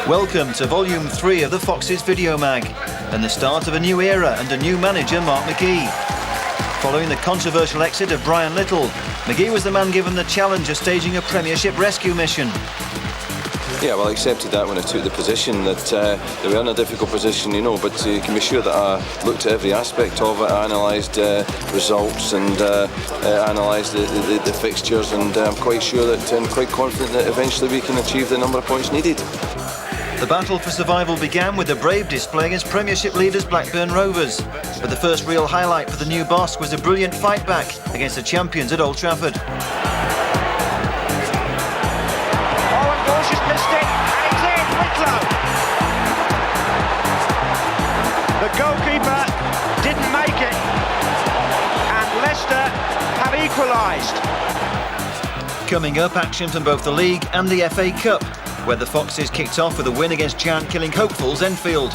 Welcome to Volume 3 of the Foxes Video Mag, and the start of a new era under new manager Mark McGee. Following the controversial exit of Brian Little, McGee was the man given the challenge of staging a Premiership rescue mission. Yeah, well, I accepted that when I took the position, that they were in a difficult position, you know, but you can be sure that I looked at every aspect of it. I analysed results and analysed the fixtures, and I'm quite sure that I'm quite confident that eventually we can achieve the number of points needed. The battle for survival began with a brave display against Premiership leaders Blackburn Rovers. But the first real highlight for the new boss was a brilliant fight back against the champions at Old Trafford. The goalkeeper didn't make it, and Leicester have equalised. Coming up, action from both the League and the FA Cup, where the Foxes kicked off with a win against giant-killing hopefuls Enfield.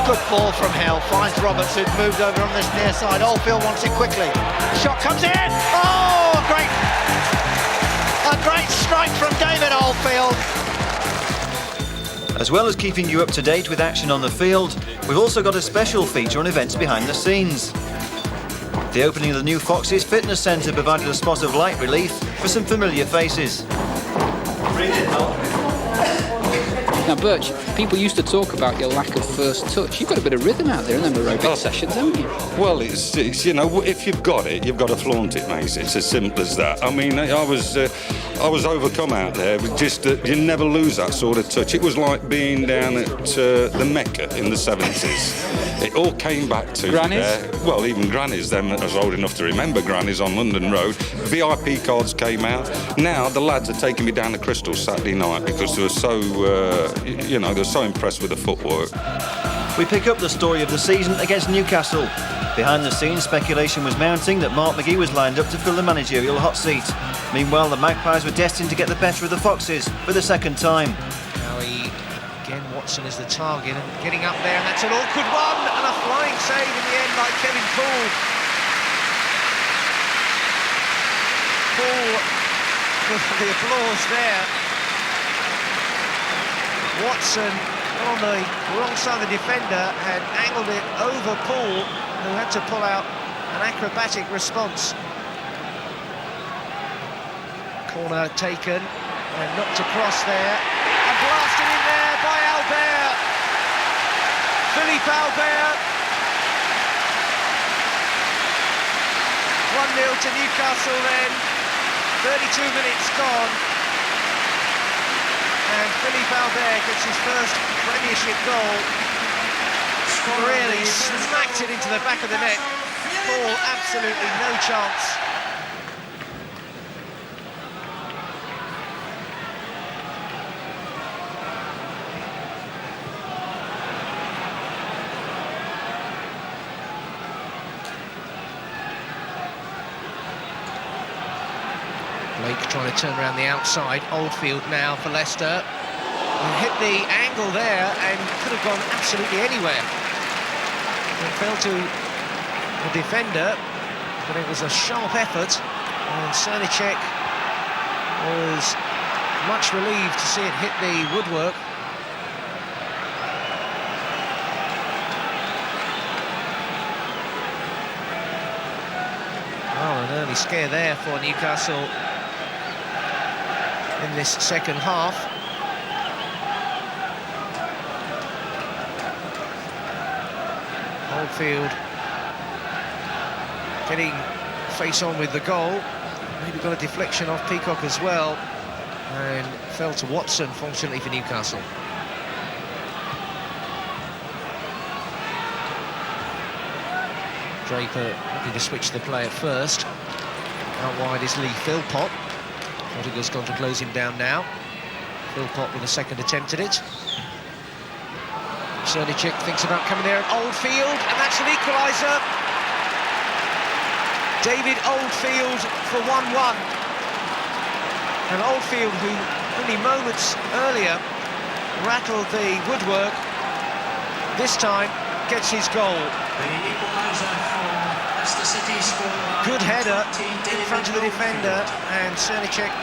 Good ball from Hill, finds Robertson, moved over on this near side. Oldfield wants it quickly. Shot comes in. Oh, a great strike from David Oldfield. As well as keeping you up to date with action on the field, we've also got a special feature on events behind the scenes. The opening of the new Foxes Fitness Centre provided a spot of light relief for some familiar faces. Now, Birch, people used to talk about your lack of first touch. You've got a bit of rhythm out there in them aerobic sessions, haven't you? Well, it's you know, if you've got it, you've got to flaunt it, mate. It's as simple as that. I mean, I was overcome out there with just you never lose that sort of touch. It was like being down at the Mecca in the 70s. It all came back to Grannies? Well, even Grannies, them that was old enough to remember Grannies on London Road. VIP cards came out. Now the lads are taking me down to Crystal Saturday night because they were so, you know, they're so impressed with the footwork. We pick up the story of the season against Newcastle. Behind the scenes, speculation was mounting that Mark McGee was lined up to fill the managerial hot seat. Meanwhile, the Magpies were destined to get the better of the Foxes for the second time. Now again, Watson is the target and getting up there, and that's an awkward one, and a flying save in the end by Kevin Poole. Poole with the applause there. Watson on the wrong side of the defender had angled it over Poole, who had to pull out an acrobatic response. Corner taken and knocked across there and blasted in there by Albert. Philippe Albert. 1-0 to Newcastle then. 32 minutes gone. And Philippe Albert gets his first Premiership goal. Really smacked it into the back of the net. Paul, absolutely no chance. Blake trying to turn around the outside. Oldfield now for Leicester. And hit the angle there and could have gone absolutely anywhere. It fell to the defender, but it was a sharp effort. And Cernicek was much relieved to see it hit the woodwork. Oh, an early scare there for Newcastle in this second half. Oldfield getting face on with the goal. Maybe got a deflection off Peacock as well, and fell to Watson, fortunately for Newcastle. Draper looking to switch the play at first. Out wide is Lee Philpott. Prodigal's gone to close him down now. Philpott with a second attempt at it. Cernicek thinks about coming there at Oldfield, and that's an equaliser. David Oldfield for 1-1. And Oldfield, who only moments earlier rattled the woodwork, this time gets his goal. Good header in front of the defender, and Cernicek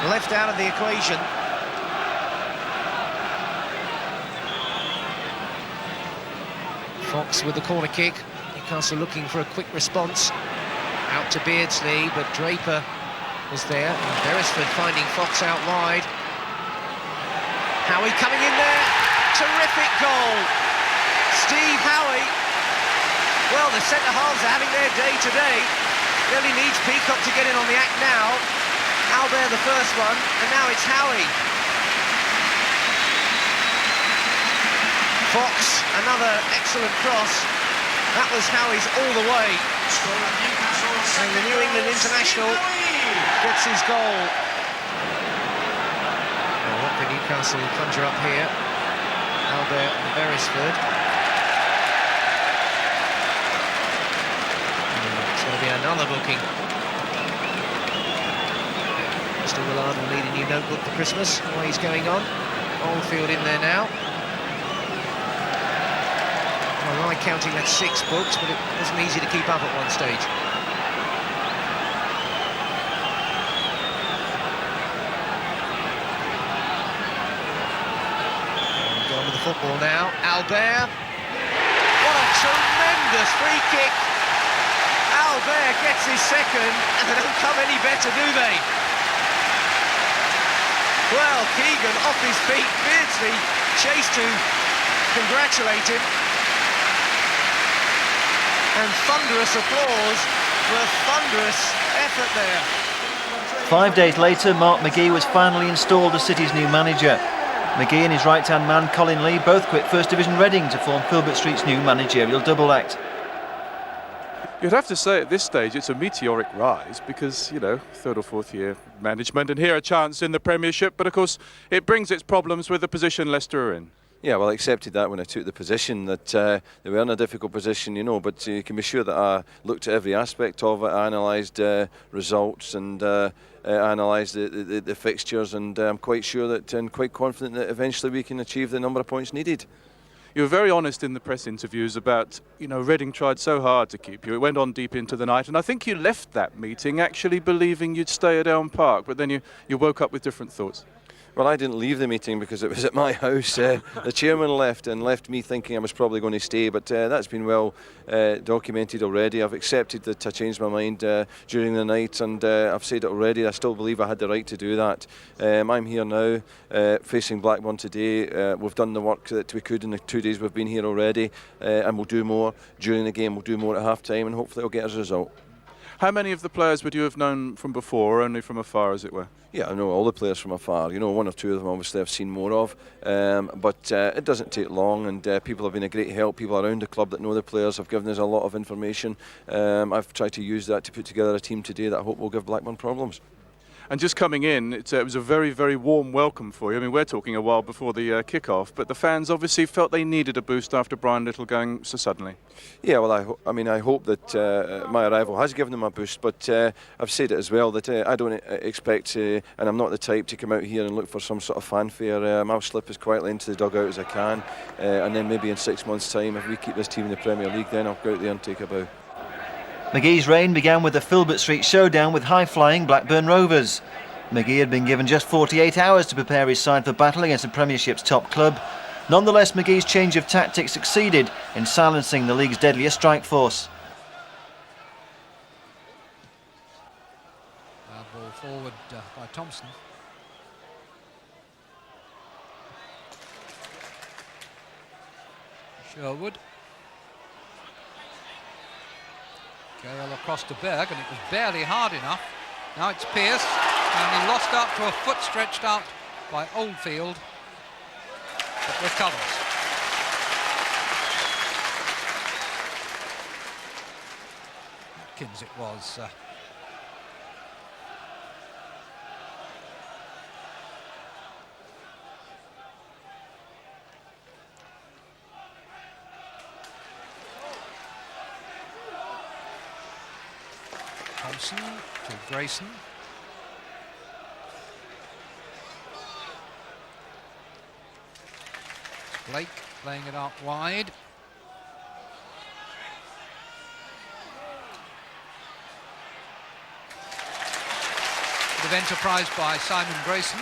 left out of the equation. Fox with the corner kick. Newcastle looking for a quick response. Out to Beardsley, but Draper was there. And Beresford finding Fox out wide. Howie coming in there. Terrific goal. Steve Howie. Well, the centre-halves are having their day today. Really needs Peacock to get in on the act now. Albert the first one, and now it's Howie. Fox, another excellent cross. That was Howie's all the way. And the New England international gets his goal. Well, what can Newcastle conjure up here? Albert and Beresford. It's going to be another booking. Mr. Willard will need a new notebook for Christmas while he's going on. Oldfield in there now. Well, I'm counting that's 6 books, but it wasn't easy to keep up at one stage. Going with the football now. Albert. What a tremendous free kick. Albert gets his second, and they don't come any better, do they? Well, Keegan off his feet, Beardsley chased to congratulate him. And thunderous applause for a thunderous effort there. 5 days later, Mark McGee was finally installed as City's new manager. McGee and his right-hand man Colin Lee both quit First Division Reading to form Filbert Street's new managerial double act. You'd have to say at this stage it's a meteoric rise because, you know, 3rd or 4th year management and here a chance in the Premiership, but of course it brings its problems with the position Leicester are in. Yeah, well, I accepted that when I took the position, that they were in a difficult position, you know, but you can be sure that I looked at every aspect of it, analysed results and analysed the fixtures, and I'm quite sure that and quite confident that eventually we can achieve the number of points needed. You were very honest in the press interviews about, you know, Reading tried so hard to keep you. It went on deep into the night, and I think you left that meeting actually believing you'd stay at Elm Park, but then you woke up with different thoughts. Well, I didn't leave the meeting because it was at my house. The chairman left me thinking I was probably going to stay, but that's been well documented already. I've accepted that I changed my mind during the night, and I've said it already. I still believe I had the right to do that. I'm here now, facing Blackburn today. We've done the work that we could in the 2 days we've been here already, and we'll do more during the game. We'll do more at half-time, and hopefully it'll get us a result. How many of the players would you have known from before, or only from afar, as it were? Yeah, I know all the players from afar. You know, 1 or 2 of them obviously I've seen more of, but it doesn't take long, and people have been a great help. People around the club that know the players have given us a lot of information. I've tried to use that to put together a team today that I hope will give Blackburn problems. And just coming in, it was a very, very warm welcome for you. I mean, we're talking a while before the kick-off, but the fans obviously felt they needed a boost after Brian Little going so suddenly. Yeah, well, I hope that my arrival has given them a boost, but I've said it as well that I don't expect, and I'm not the type to come out here and look for some sort of fanfare. I'll slip as quietly into the dugout as I can, and then maybe in 6 months' time, if we keep this team in the Premier League, then I'll go out there and take a bow. McGee's reign began with the Filbert Street showdown with high-flying Blackburn Rovers. McGee had been given just 48 hours to prepare his side for battle against the Premiership's top club. Nonetheless, McGee's change of tactics succeeded in silencing the league's deadliest strike force. Ball forward by Thompson. Sherwood. Carroll across to Berg, and it was barely hard enough. Now it's Pearce, and he lost out to a foot stretched out by Oldfield, but recovers. Atkins it was. Thompson to Grayson. It's Blake playing it out wide. Bit of enterprise by Simon Grayson.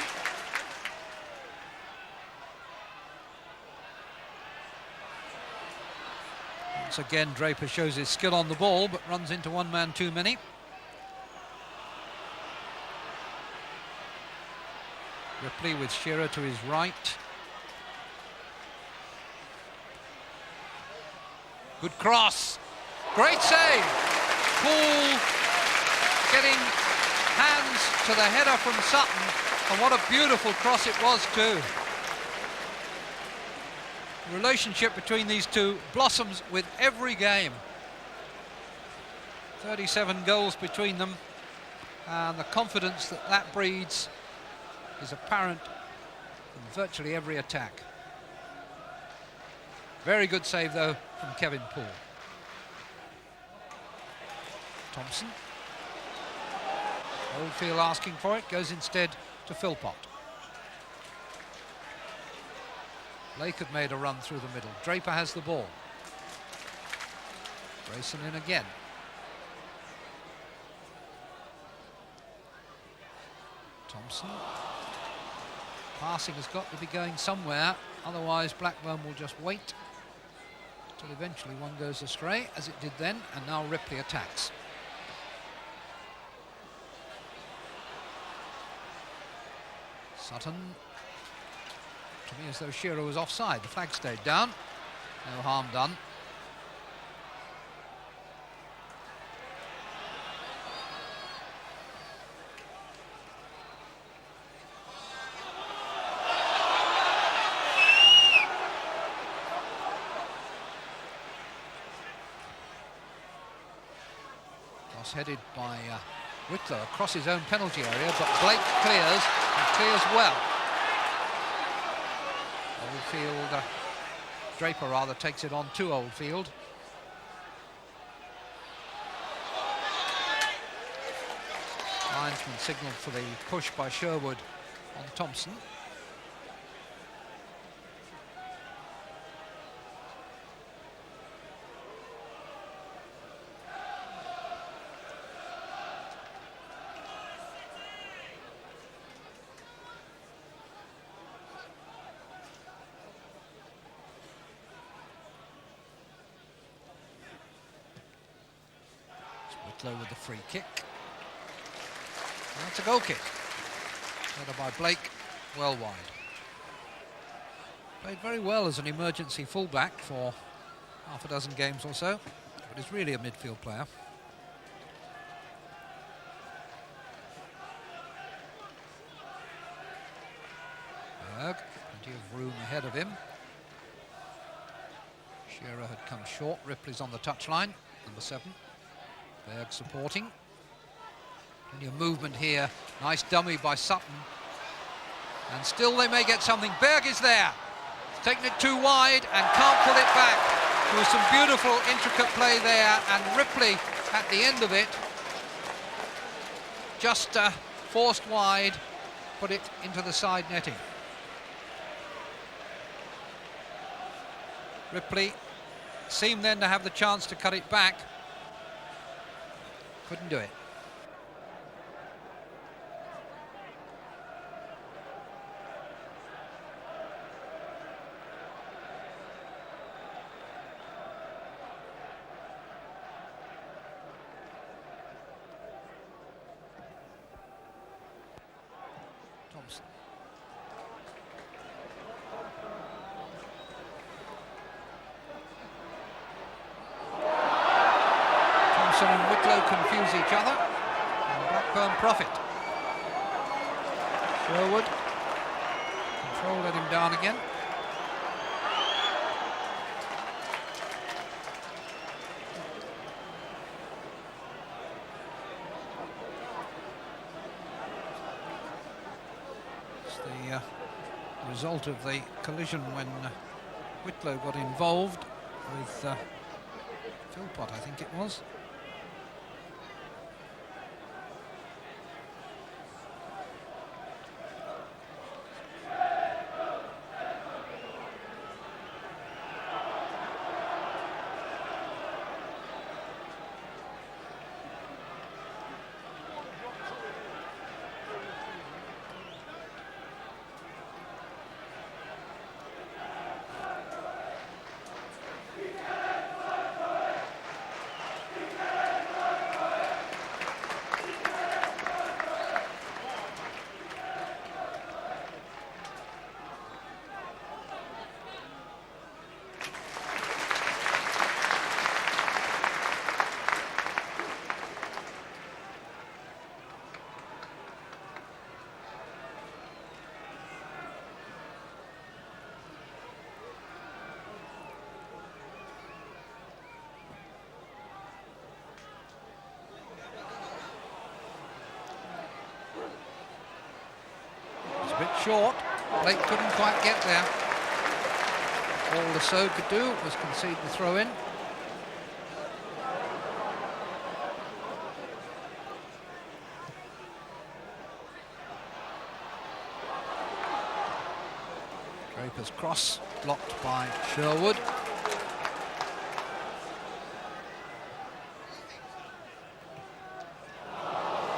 Once again, Draper shows his skill on the ball, but runs into one man too many. Ripley with Shearer to his right. Good cross. Great save. Poole getting hands to the header from Sutton, and what a beautiful cross it was too. The relationship between these two blossoms with every game. 37 goals between them, and the confidence that that breeds is apparent in virtually every attack. Very good save though from Kevin Poole. Thompson. Oldfield asking for it, goes instead to Philpott. Blake had made a run through the middle. Draper has the ball. Grayson in again. Thompson. Passing has got to be going somewhere, otherwise Blackburn will just wait until eventually one goes astray, as it did then, and now Ripley attacks. Sutton. To me as though Shearer was offside. The flag stayed down. No harm done. Cross headed by Whitlow across his own penalty area, but Blake clears, and clears well. Oldfield, Draper rather, takes it on to Oldfield. Linesman signalled for the push by Sherwood on Thompson. Whitlow with the free kick. And that's a goal kick. Header by Blake, well wide. Played very well as an emergency fullback for half a dozen games or so, but is really a midfield player. Berg, plenty of room ahead of him. Shearer had come short. Ripley's on the touchline, number 7. Berg supporting. Plenty of movement here. Nice dummy by Sutton. And still they may get something. Berg is there. He's taken it too wide and can't pull it back. There was some beautiful, intricate play there, and Ripley at the end of it just forced wide, put it into the side netting. Ripley seemed then to have the chance to cut it back. Couldn't do it. Thompson. Thompson and Whitlow confuse each other, and Blackburn profit. Sherwood. Control, let him down again. It's the result of the collision when Whitlow got involved with Philpott, I think it was. short. Blake couldn't quite get there. All Lasseau could do was concede the throw-in. Draper's cross blocked by Sherwood.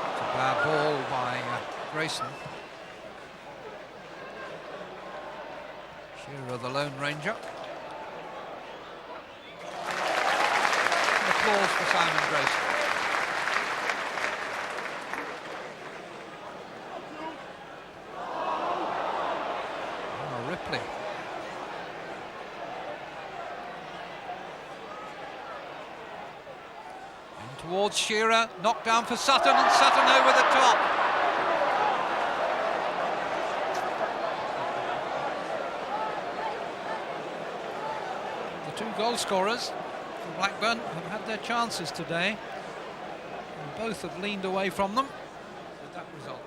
It's a bad ball by Grayson. Shearer, the Lone Ranger. And applause for Simon Grayson. Oh, Ripley. In towards Shearer, knocked down for Sutton, and Sutton over the top. Two goal scorers for Blackburn have had their chances today, and both have leaned away from them with that result.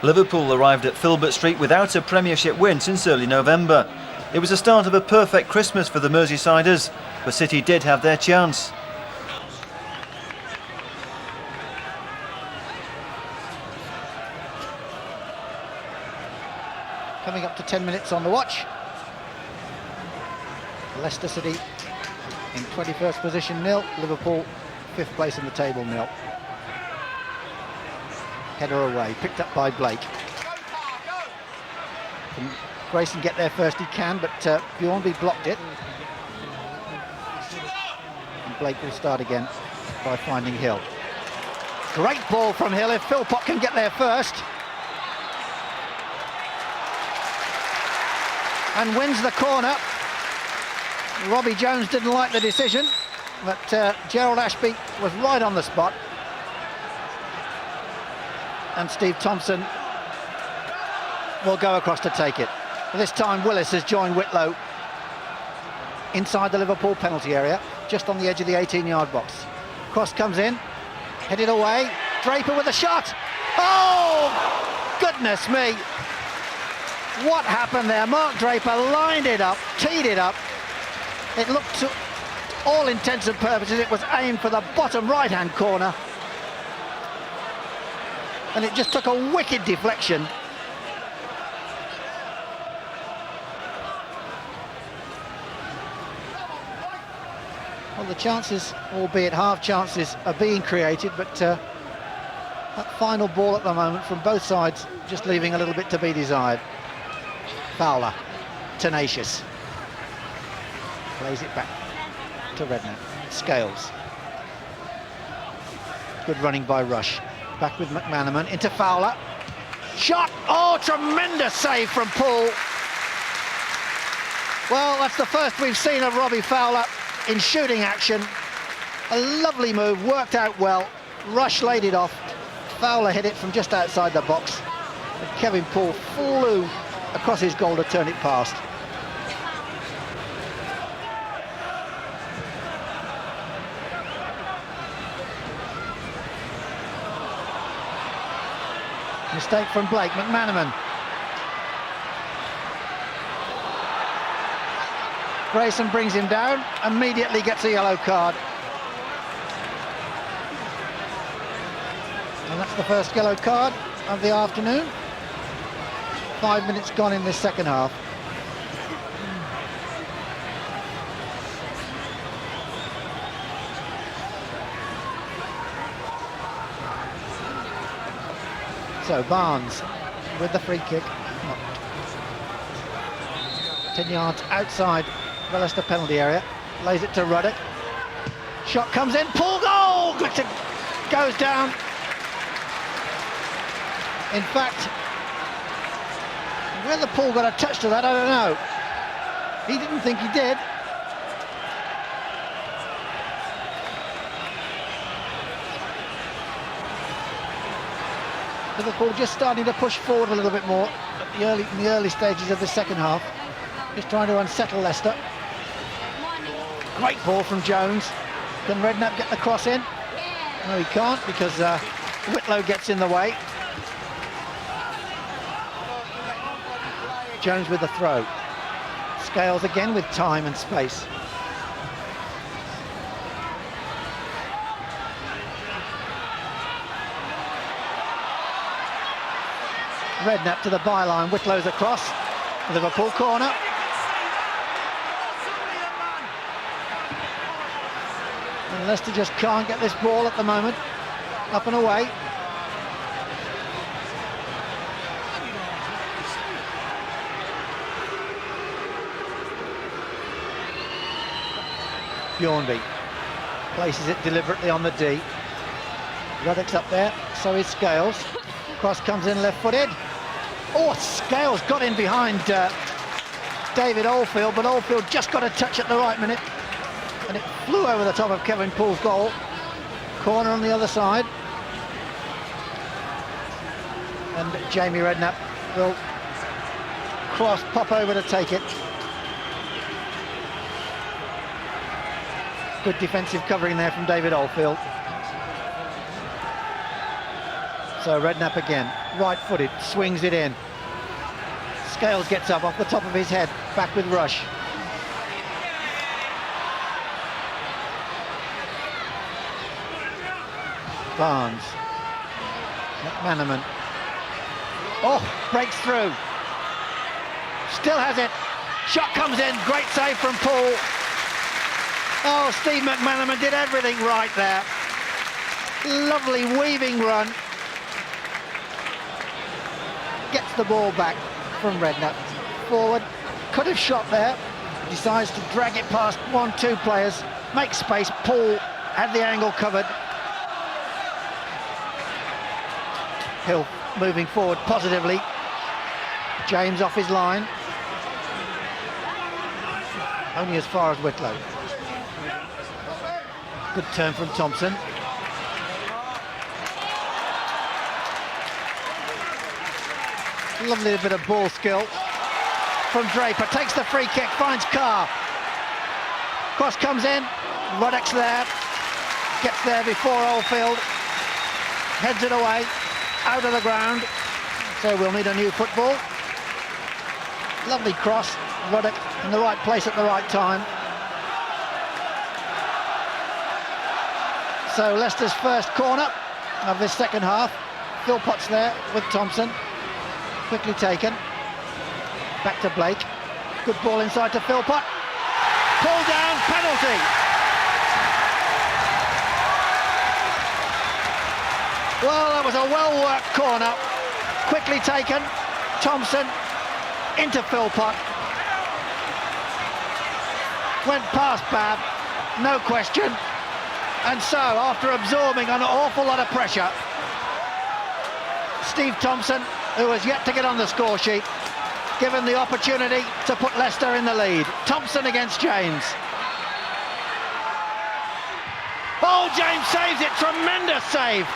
Liverpool arrived at Filbert Street without a Premiership win since early November. It was the start of a perfect Christmas for the Merseysiders, but City did have their chance. Coming up to 10 minutes on the watch. Leicester City in 21st position 0, Liverpool 5th place in the table 0. Header away, picked up by Blake. Can Grayson get there first? He can, but Bjornby blocked it. And Blake will start again by finding Hill. Great ball from Hill if Philpott can get there first. And wins the corner. Robbie Jones didn't like the decision, but Gerald Ashby was right on the spot. And Steve Thompson will go across to take it. This time Willis has joined Whitlow inside the Liverpool penalty area, just on the edge of the 18-yard box. Cross comes in, headed away. Draper with a shot. Oh, goodness me. What happened there? Mark Draper lined it up, teed it up. It looked, to all intents and purposes, it was aimed for the bottom right-hand corner. And it just took a wicked deflection. Well, the chances, albeit half chances, are being created, but that final ball at the moment from both sides just leaving a little bit to be desired. Fowler, tenacious, plays it back to Redknapp. Scales, good running by Rush, back with McManaman into Fowler, shot, oh, tremendous save from Poole. Well, that's the first we've seen of Robbie Fowler in shooting action. A lovely move, worked out well. Rush laid it off, Fowler hit it from just outside the box, and Kevin Poole flew across his goal to turn it past. Mistake from Blake, McManaman. Grayson brings him down, immediately gets a yellow card. And that's the first yellow card of the afternoon. 5 minutes gone in this second half. So Barnes with the free kick. 10 yards outside the Leicester penalty area. Lays it to Ruddock. Shot comes in. Pull goal! Goes down. In fact, whether Paul got a touch to that, I don't know. He didn't think he did. Liverpool just starting to push forward a little bit more in the early stages of the second half. Just trying to unsettle Leicester. Great ball from Jones. Can Redknapp get the cross in? No, he can't, because Whitlow gets in the way. Jones with the throw. Scales again with time and space. Redknapp to the byline. Whitlow's across. Liverpool corner. And Leicester just can't get this ball at the moment. Up and away. Bjornby places it deliberately on the D. Ruddock's up there, so is Scales. Cross comes in left-footed. Oh, Scales got in behind David Oldfield, but Oldfield just got a touch at the right minute, and it flew over the top of Kevin Poole's goal. Corner on the other side. And Jamie Redknapp will cross, pop over to take it. Good defensive covering there from David Oldfield. So Redknapp again, right-footed, swings it in. Scales gets up off the top of his head, back with Rush. Barnes. McManaman. Oh, breaks through. Still has it. Shot comes in, great save from Poole. Oh, Steve McManaman did everything right there. Lovely weaving run. Gets the ball back from Redknapp. Forward, could have shot there. Decides to drag it past 1-2 players. Makes space. Poole had the angle covered. Hill moving forward positively. James off his line. Only as far as Whitlow. Good turn from Thompson. Lovely bit of ball skill from Draper. Takes the free kick, finds Carr. Cross comes in. Ruddock's there. Gets there before Oldfield. Heads it away. Out of the ground. So we'll need a new football. Lovely cross. Ruddock in the right place at the right time. So Leicester's first corner of this second half. Philpott's there with Thompson. Quickly taken. Back to Blake. Good ball inside to Philpott. Pull down, penalty. Well, that was a well-worked corner. Quickly taken. Thompson into Philpott. Went past Babb, no question. And so, after absorbing an awful lot of pressure, Steve Thompson, who has yet to get on the score sheet, given the opportunity to put Leicester in the lead. Thompson against James. Oh, James saves it, tremendous save.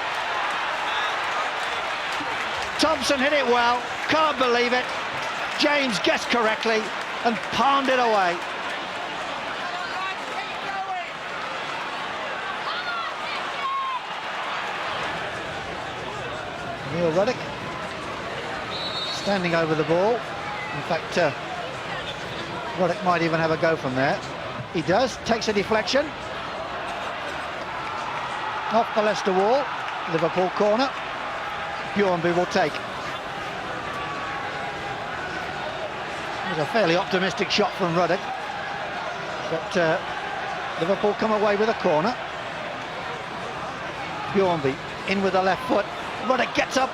Thompson hit it well, can't believe it. James guessed correctly and palmed it away. Neil Ruddock standing over the ball. In fact, Ruddock might even have a go from there. He does, takes a deflection. Off the Leicester wall, Liverpool corner. Bjornby will take. It was a fairly optimistic shot from Ruddock. But Liverpool come away with a corner. Bjornby in with the left foot. Ruddock gets up,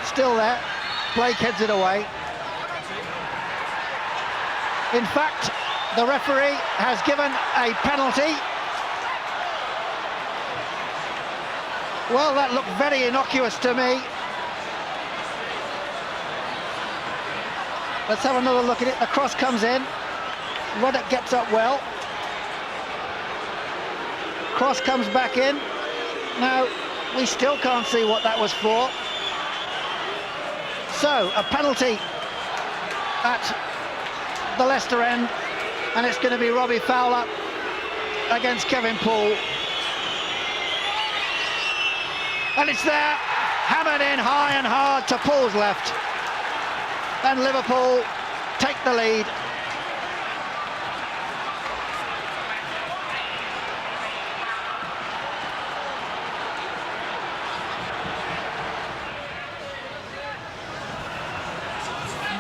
still there. Blake heads it away. In fact, the referee has given a penalty. Well, that looked very innocuous to me. Let's have another look at it. The cross comes in. Ruddock gets up well. Cross comes back in. Now, we still can't see what that was for. So, a penalty at the Leicester end, and it's going to be Robbie Fowler against Kevin Poole. And it's there, hammered in high and hard to Poole's left. And Liverpool take the lead.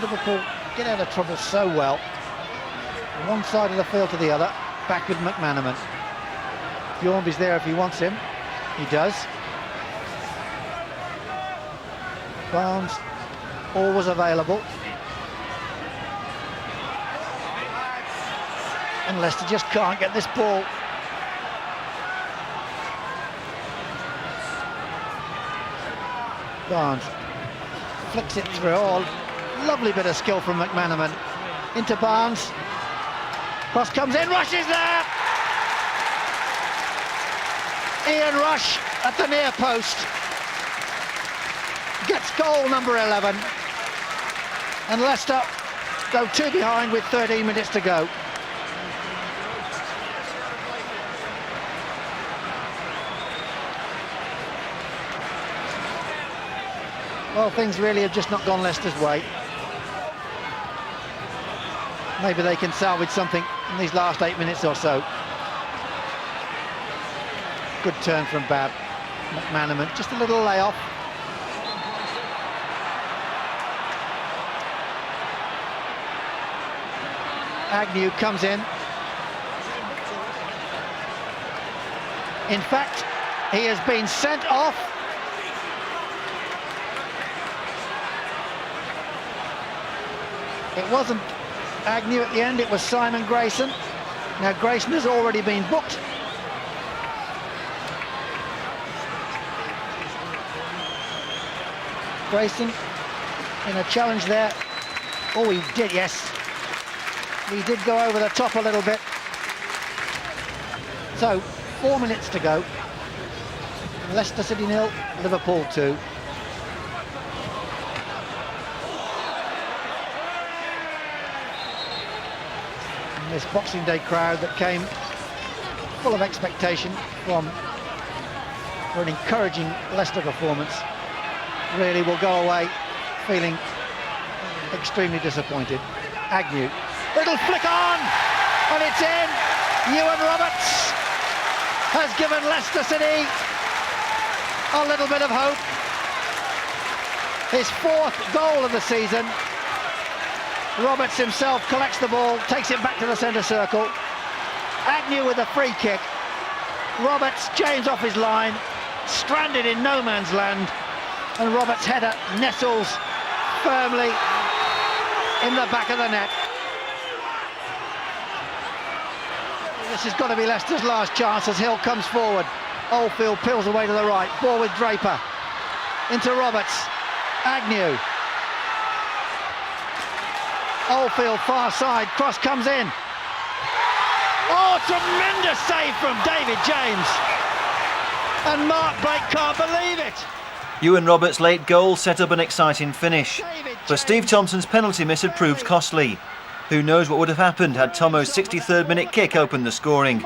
Liverpool get out of trouble so well. From one side of the field to the other, back with McManaman. Bjornby's there if he wants him. He does. Barnes, always available. And Leicester just can't get this ball. Barnes flicks it through. Oh, lovely bit of skill from McManaman. Into Barnes. Cross comes in, Rush is there! Ian Rush at the near post. Gets goal number 11. And Leicester go 2 behind with 13 minutes to go. Well, things really have just not gone Leicester's way. Maybe they can salvage something in these last 8 minutes or so. Good turn from Bab. McManaman, just a little layoff. Agnew comes in. In fact, he has been sent off. It wasn't Agnew at the end, it was Simon Grayson. Now Grayson has already been booked. Grayson in a challenge there. Oh, he did, yes. He did go over the top a little bit. So, 4 minutes to go. Leicester City 0, Liverpool 2. And this Boxing Day crowd that came full of expectation for an encouraging Leicester performance really will go away feeling extremely disappointed. Agnew, little flick on, and it's in. Ewan Roberts has given Leicester City a little bit of hope. His 4th goal of the season. Roberts himself collects the ball, takes it back to the centre circle. Agnew with a free kick. Roberts, James off his line, stranded in no man's land, and Roberts' header nestles firmly in the back of the net. This has got to be Leicester's last chance as Hill comes forward. Oldfield peels away to the right, ball with Draper. Into Roberts, Agnew. Oldfield far side, cross comes in. Oh, tremendous save from David James. And Mark Blake can't believe it. Ewan Roberts' late goal set up an exciting finish, but Steve Thompson's penalty miss had proved costly. Who knows what would have happened had Tomo's 63rd minute kick opened the scoring.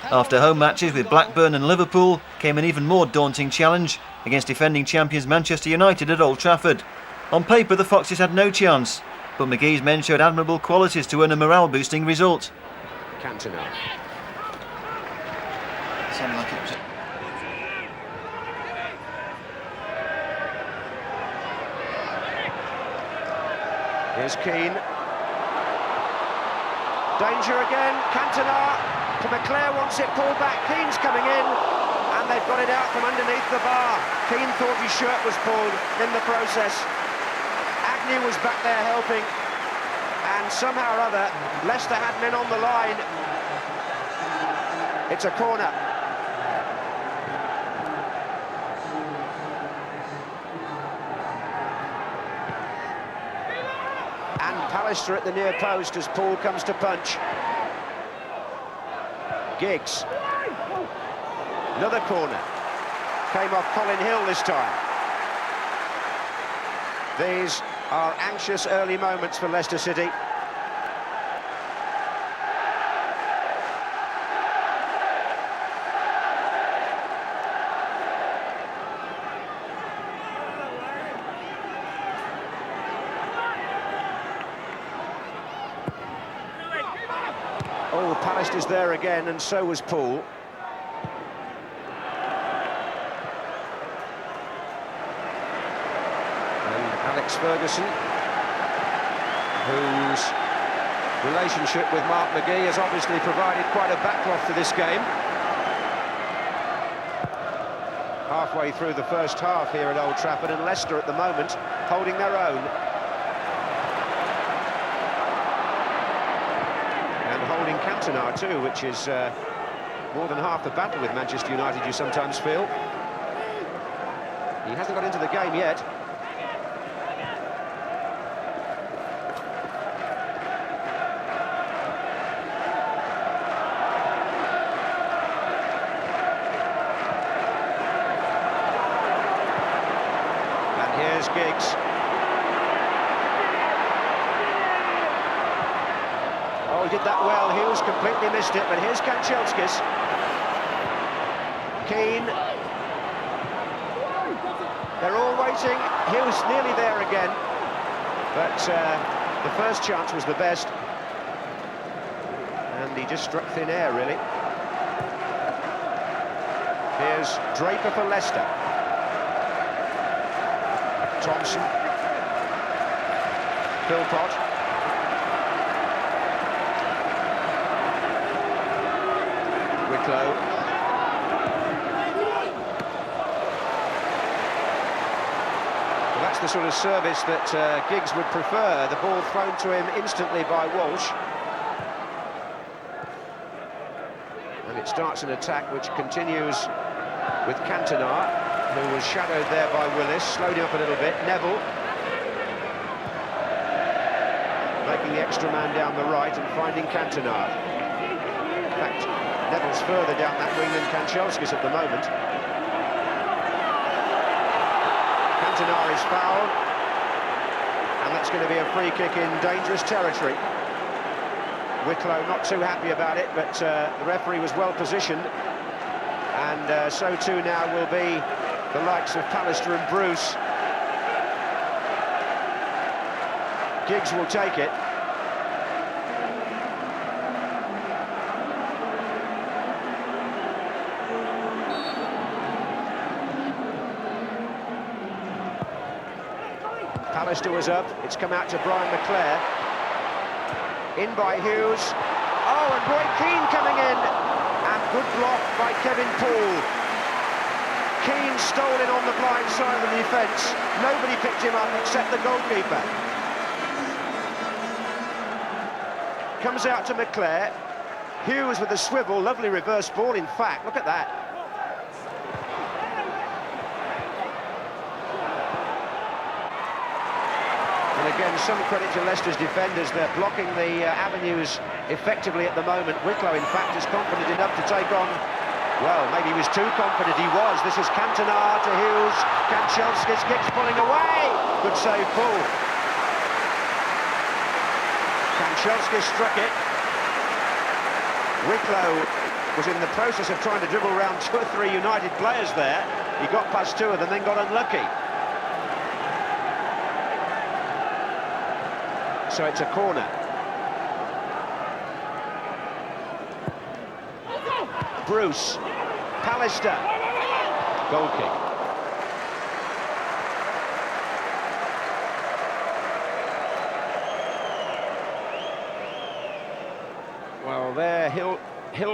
After home matches with Blackburn and Liverpool came an even more daunting challenge against defending champions Manchester United at Old Trafford. On paper the Foxes had no chance, but McGee's men showed admirable qualities to earn a morale-boosting result. Cantona. Sounded like it was... Here's Keane. Danger again, Cantona to McClare, wants it pulled back, Keane's coming in, and they've got it out from underneath the bar. Keane thought his shirt was pulled in the process. Agnew was back there helping, and somehow or other, Leicester had men on the line. It's a corner. And Pallister at the near post as Poole comes to punch. Giggs. Another corner. Came off Colin Hill this time. These are anxious early moments for Leicester City. Leicester's there again, and so was Poole. And Alex Ferguson, whose relationship with Mark McGee has obviously provided quite a backcloth to this game. Halfway through the first half here at Old Trafford, and Leicester at the moment holding their own. And holding Cantona too, which is more than half the battle with Manchester United, you sometimes feel. He hasn't got into the game yet. Here's Giggs. Oh, he did that well. Hughes completely missed it, but here's Kanchelskis. Keane. They're all waiting. Hughes nearly there again. But the first chance was the best. And he just struck thin air, really. Here's Draper for Leicester. Thompson, Philpott, Wicklow, well, that's the sort of service that Giggs would prefer, the ball thrown to him instantly by Walsh. And it starts an attack which continues with Cantona, who was shadowed there by Willis, slowed him up a little bit. Neville making the extra man down the right and finding Cantona. In fact, Neville's further down that wing than Kanchelskis at the moment. Cantona is fouled, and that's going to be a free kick in dangerous territory. Wicklow not too happy about it, but the referee was well positioned, and so too now will be the likes of Pallister and Bruce. Giggs will take it. Pallister was up. It's come out to Brian McClare. In by Hughes. Oh, and Roy Keane coming in. And good block by Kevin Poole. Keane stolen on the blind side of the defence. Nobody picked him up except the goalkeeper. Comes out to McClare. Hughes with a swivel, lovely reverse ball in fact, look at that. And again, some credit to Leicester's defenders, they're blocking the avenues effectively at the moment. Wicklow, in fact, is confident enough to take on. Well, maybe he was too confident, he was. This is Cantona to Hughes. Kanchelskis, Giggs pulling away. Good save, Poole. Kanchelskis struck it. Wicklow was in the process of trying to dribble around 2 or 3 United players there. He got past 2 of them, then got unlucky. So it's a corner. Bruce, Pallister, goal kick. Well, there, Hill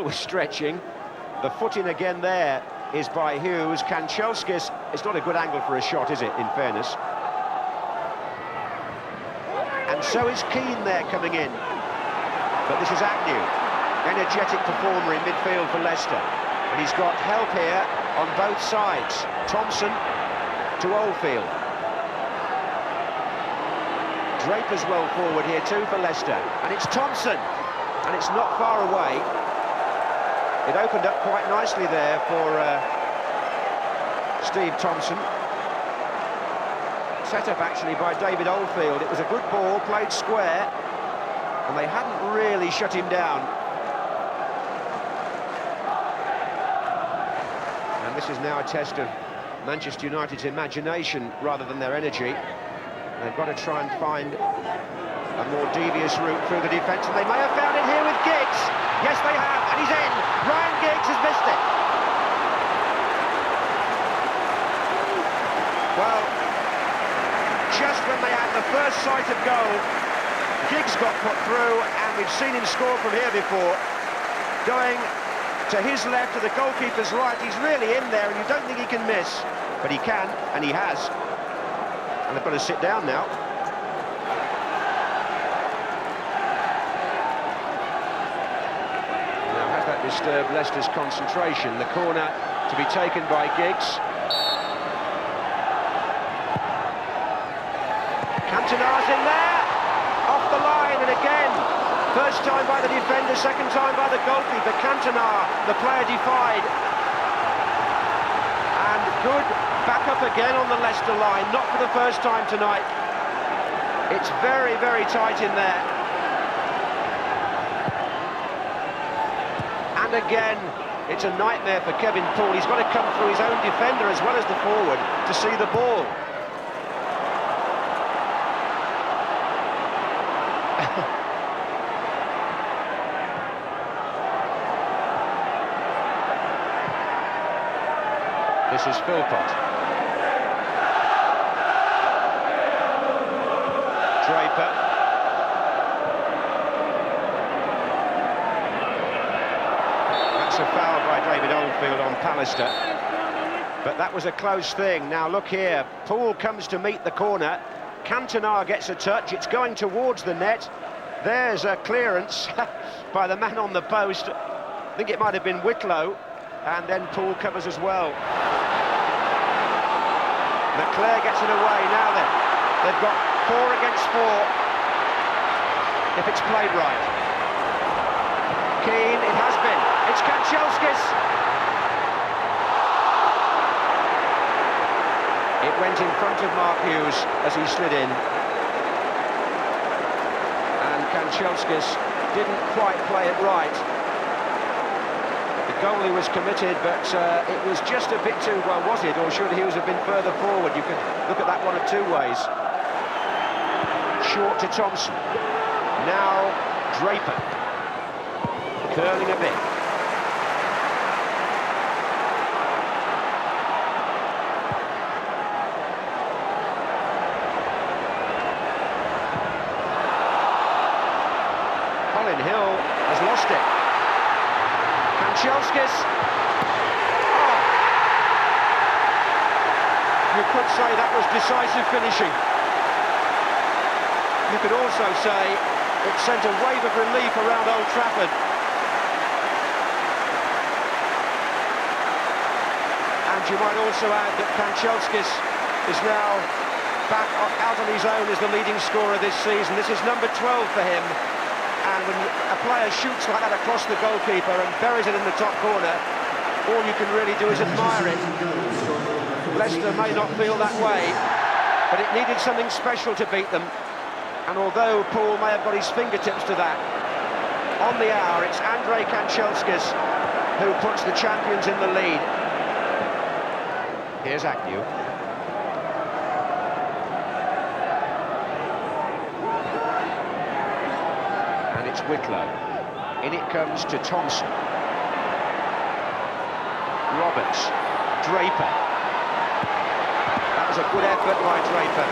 was stretching. The footing again there is by Hughes. Kanchelskis, it's not a good angle for a shot, is it, in fairness? And so is Keane there coming in. But this is Agnew. Energetic performer in midfield for Leicester, and he's got help here on both sides. Thompson to Oldfield. Draper's well forward here too for Leicester, and it's Thompson, and it's not far away. It opened up quite nicely there for Steve Thompson. Set up actually by David Oldfield. It was a good ball, played square, and they hadn't really shut him down. And this is now a test of Manchester United's imagination rather than their energy. They've got to try and find a more devious route through the defence, and they may have found it here with Giggs. Yes, they have, and he's in. Ryan Giggs has missed it. Well, just when they had the first sight of goal, Giggs got put through, and we've seen him score from here before. Going to his left, to the goalkeeper's right, he's really in there, and you don't think he can miss. But he can, and he has. And they've got to sit down now. Now, has that disturbed Leicester's concentration? The corner to be taken by Giggs. Cantona's in there, off the line, and again, first time by the defender, second time by the goalkeeper. Cantona, the player defied. And good back up again on the Leicester line, not for the first time tonight. It's very, very tight in there. And again, it's a nightmare for Kevin Poole. He's got to come through his own defender as well as the forward to see the ball. This is Philpott. Draper. That's a foul by David Oldfield on Pallister. But that was a close thing. Now look here, Poole comes to meet the corner. Cantona gets a touch, it's going towards the net. There's a clearance by the man on the post. I think it might have been Whitlow. And then Poole covers as well. Leclerc gets it away. Now then, they've got 4 against 4 if it's played right. Keane, it has been. It's Kanchelskis. It went in front of Mark Hughes as he slid in. And Kanchelskis didn't quite play it right. The goalie was committed, but it was just a bit too, well, was it? Or should Hughes have been further forward? You could look at that one of 2 ways. Short to Thompson. Now Draper. Curling a bit. Colin Hill has lost it. Kanchelskis. Oh. You could say that was decisive finishing. You could also say it sent a wave of relief around Old Trafford. And you might also add that Kanchelskis is now back out on his own as the leading scorer this season. This is number 12 for him. And when a player shoots like that across the goalkeeper and buries it in the top corner, all you can really do is admire it. Leicester may not feel that way, but it needed something special to beat them. And although Poole may have got his fingertips to that, on the hour it's Andrei Kanchelskis who puts the champions in the lead. Here's Agnew. And it's Whitlow. In it comes to Thompson. Roberts. Draper. That was a good effort by Draper.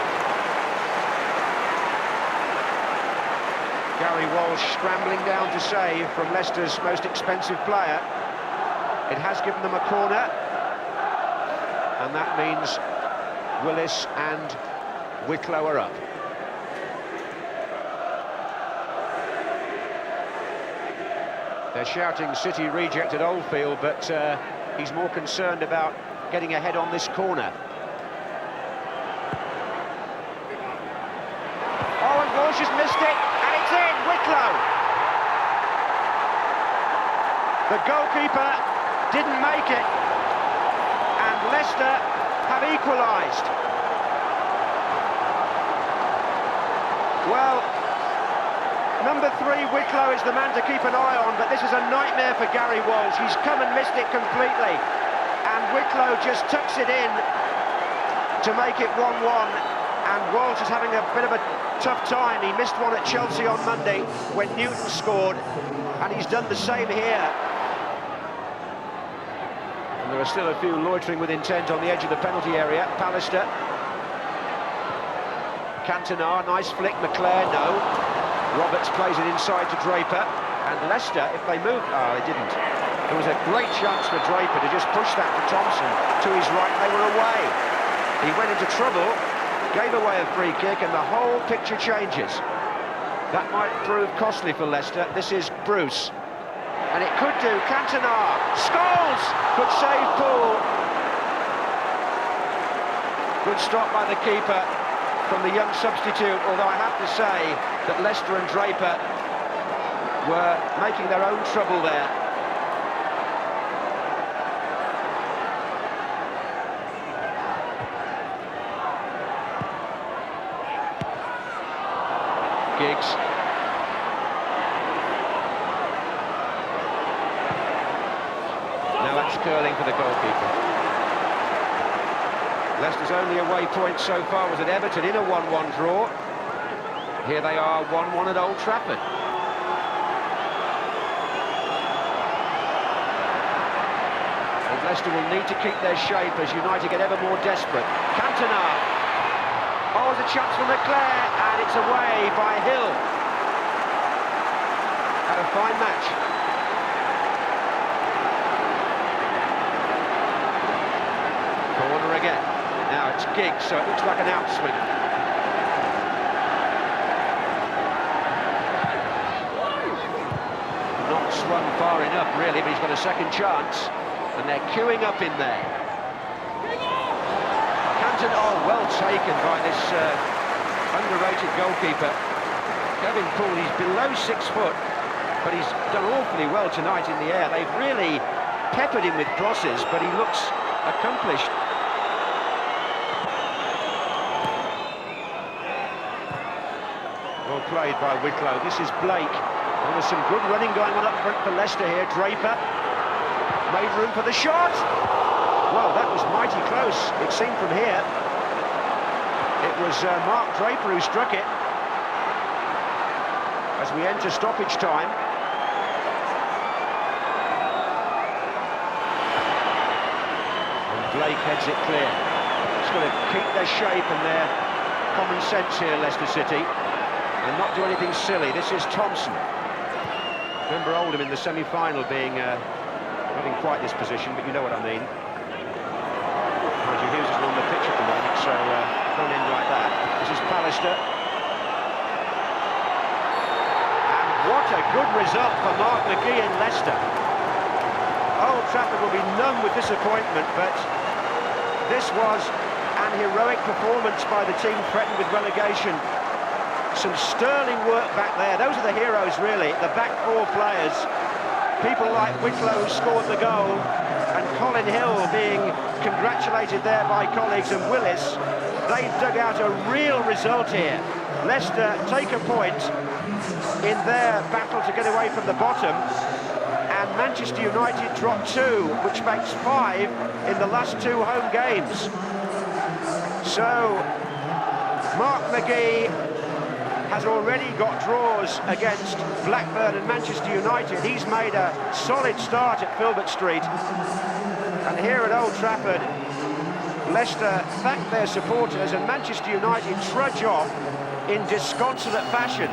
Gary Walsh scrambling down to save from Leicester's most expensive player. It has given them a corner, and that means Willis and Whitlow are up. They're shouting City rejected Oldfield, but he's more concerned about getting ahead on this corner. Oh, and Walsh has missed it. It's in, Whitlow. The goalkeeper didn't make it, and Leicester have equalised. Well, number 3, Whitlow, is the man to keep an eye on, but this is a nightmare for Gary Walsh. He's come and missed it completely, and Whitlow just tucks it in to make it 1-1. And Walsh is having a bit of a tough time. He missed one at Chelsea on Monday when Newton scored, and he's done the same here. And there are still a few loitering with intent on the edge of the penalty area. Pallister. Cantona, nice flick. McClare, no. Roberts plays it inside to Draper. And Leicester, if they moved... Oh, they didn't. There was a great chance for Draper to just push that to Thompson. To his right, they were away. He went into trouble, gave away a free kick, and the whole picture changes. That might prove costly for Leicester. This is Bruce. And it could do. Cantona. Scholes! Good save, Poole. Good stop by the keeper from the young substitute, although I have to say that Leicester and Draper were making their own trouble there. Giggs. Now that's curling for the goalkeeper. Leicester's only away point so far was at Everton in a 1-1 draw. Here they are 1-1 at Old Trafford. And Leicester will need to keep their shape as United get ever more desperate. Cantona. Oh, there's a chance for McClare, and it's away by Hill. Had a fine match. Corner again. Now it's Giggs, so it looks like an outswing. Not swung far enough, really, but he's got a second chance. And they're queuing up in there. Canton, oh, well taken by this underrated goalkeeper. Kevin Poole, he's below 6 foot, but he's done awfully well tonight in the air. They've really peppered him with crosses, but he looks accomplished. Well played by Whitlow. This is Blake. And there's some good running going on up front for Leicester here. Draper made room for the shot. Well, that was mighty close, it seemed from here. It was Mark Draper who struck it. As we enter stoppage time. And Blake heads it clear. Just got to keep their shape and their common sense here, Leicester City. And not do anything silly. This is Thompson. Remember Oldham in the semi-final being not in quite this position, but you know what I mean. Mind you, Hughes isn't on the pitch at the moment, so don't end like that. This is Pallister. And what a good result for Mark McGee in Leicester. Old Trafford will be numb with disappointment, but this was an heroic performance by the team threatened with relegation. Some sterling work back there. Those are the heroes, really. The back four players. People like Whitlow who scored the goal, and Colin Hill being congratulated there by colleagues, and Willis. They dug out a real result here. Leicester take a point in their battle to get away from the bottom, and Manchester United drop 2, which makes 5 in the last 2 home games. So, Mark McGee has already got draws against Blackburn and Manchester United. He's made a solid start at Filbert Street. And here at Old Trafford, Leicester thank their supporters, and Manchester United trudge off in disconsolate fashion.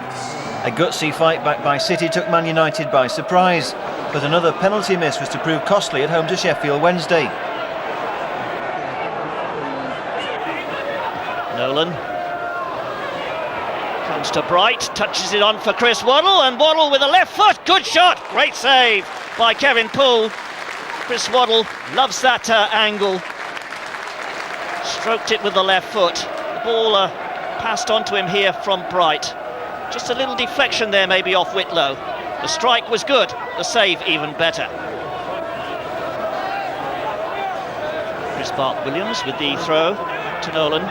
A gutsy fight back by City took Man United by surprise, but another penalty miss was to prove costly at home to Sheffield Wednesday. Nolan comes to Bright, touches it on for Chris Waddle, and Waddle with a left foot, good shot, great save by Kevin Poole. Chris Waddle loves that angle, stroked it with the left foot. The ball passed on to him here from Bright. Just a little deflection there maybe off Whitlow. The strike was good, the save even better. Chris Bart-Williams with the throw to Nolan.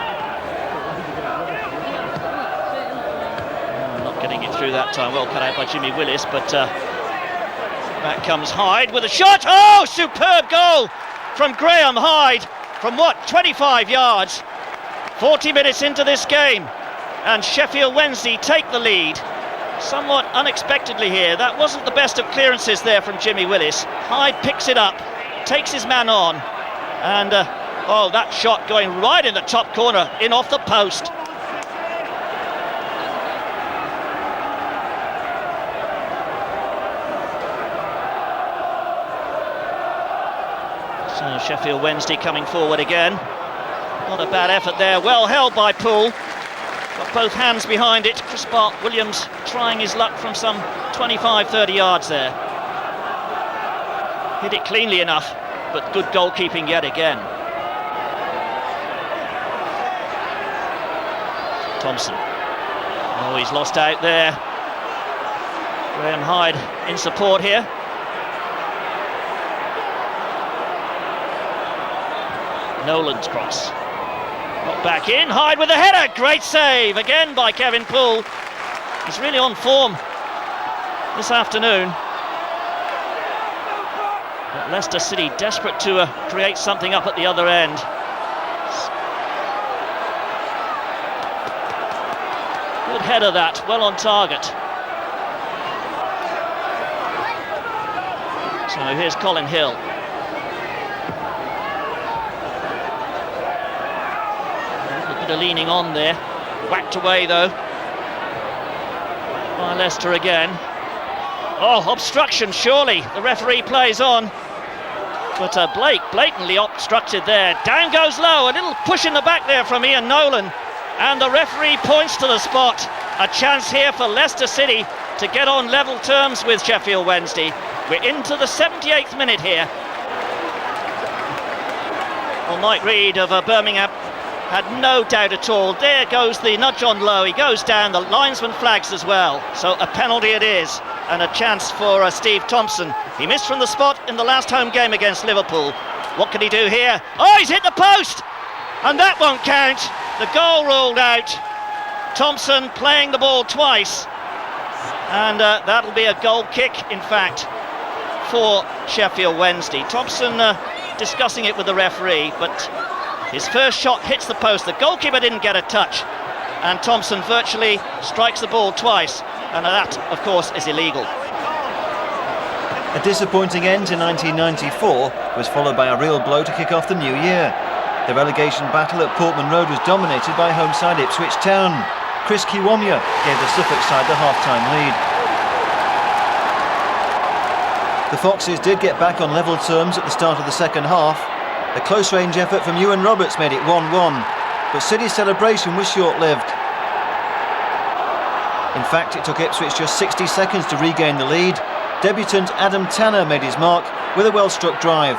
Getting it through that time, well cut out by Jimmy Willis, but back comes Hyde with a shot. Oh, superb goal from Graham Hyde from 25 yards. 40 minutes into this game, and Sheffield Wednesday take the lead. Somewhat unexpectedly here. That wasn't the best of clearances there from Jimmy Willis. Hyde picks it up, takes his man on, and oh, that shot going right in the top corner, in off the post. So Sheffield Wednesday coming forward again. Not a bad effort there, well held by Poole. Got both hands behind it. Chris Bart-Williams trying his luck from some 25-30 yards there. Hit it cleanly enough, but good goalkeeping yet again. Thompson. Oh, he's lost out there. Graham Hyde in support here. Nolan's cross. Got back in, Hyde with a header, great save again by Kevin Poole. He's really on form this afternoon. But Leicester City desperate to create something up at the other end. Good header that, well on target. So here's Colin Hill. Leaning on there, whacked away though by Leicester again. Oh, obstruction, surely. The referee plays on, but Blake blatantly obstructed there. Down goes low, a little push in the back there from Ian Nolan, and the referee points to the spot. A chance here for Leicester City to get on level terms with Sheffield Wednesday. We're into the 78th minute here. Well, Mike Reid of Birmingham had no doubt at all. There goes the nudge on low. He goes down. The linesman flags as well. So a penalty it is, and a chance for Steve Thompson. He missed from the spot in the last home game against Liverpool. What can he do here? Oh, he's hit the post, and that won't count. The goal ruled out. Thompson playing the ball twice, and that'll be a goal kick, in fact, for Sheffield Wednesday. Thompson discussing it with the referee, but his first shot hits the post. The goalkeeper didn't get a touch, and Thompson virtually strikes the ball twice, and that, of course, is illegal. A disappointing end to 1994 was followed by a real blow to kick off the new year. The relegation battle at Portman Road was dominated by home side Ipswich Town. Chris Kiwomya gave the Suffolk side the half-time lead. The Foxes did get back on level terms at the start of the second half. A close-range effort from Ewan Roberts made it 1-1, but City's celebration was short-lived. In fact, it took Ipswich just 60 seconds to regain the lead. Debutant Adam Tanner made his mark with a well-struck drive.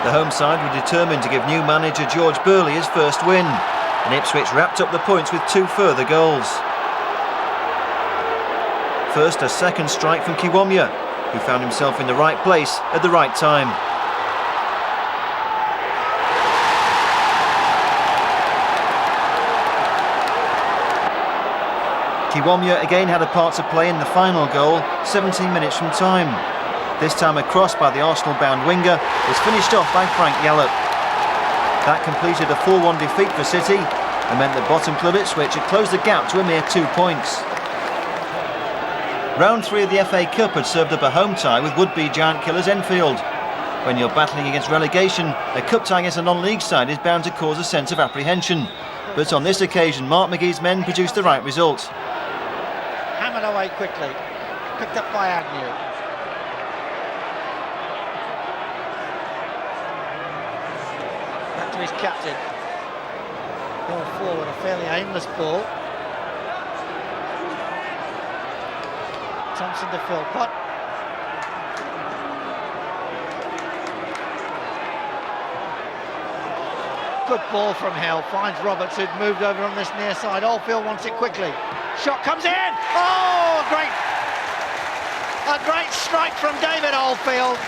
The home side were determined to give new manager George Burley his first win, and Ipswich wrapped up the points with 2 further goals. First, a second strike from Kiwomya, who found himself in the right place at the right time. Kiwomya again had a part to play in the final goal, 17 minutes from time. This time a cross by the Arsenal-bound winger was finished off by Frank Yallop. That completed a 4-1 defeat for City and meant that bottom club Ipswich had closed the gap to a mere 2 points. Round 3 of the FA Cup had served up a home tie with would-be giant killers Enfield. When you're battling against relegation, a cup tie against a non-league side is bound to cause a sense of apprehension. But on this occasion, Mark McGee's men produced the right result. Hammered away quickly, picked up by Agnew. Back to his captain. Ball forward, a fairly aimless ball. Thompson to Philpott. Good ball from Hill, finds Roberts, who'd moved over on this near side. Oldfield wants it quickly. Shot comes in! Oh, a great strike from David Oldfield.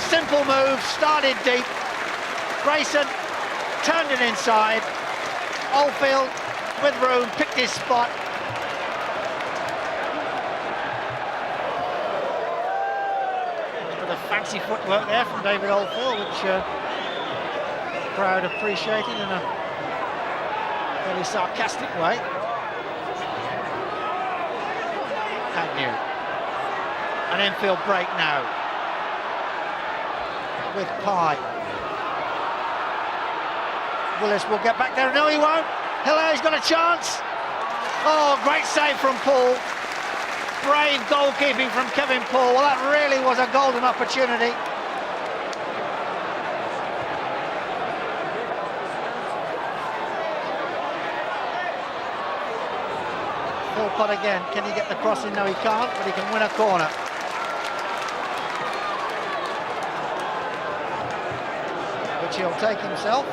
Simple move, started deep. Grayson turned it inside. Oldfield with room, picked his spot. fancy footwork there from David Oldfield, which the crowd appreciated in a fairly sarcastic way. Agnew. An infield break now with Pye. Willis will get back there. No, he won't. Hilaire's got a chance. Oh, great save from Paul. Brave goalkeeping from Kevin Paul. Well, that really was a golden opportunity. Philpott again. Can he get the cross in? No, he can't, but he can win a corner. Which he'll take himself.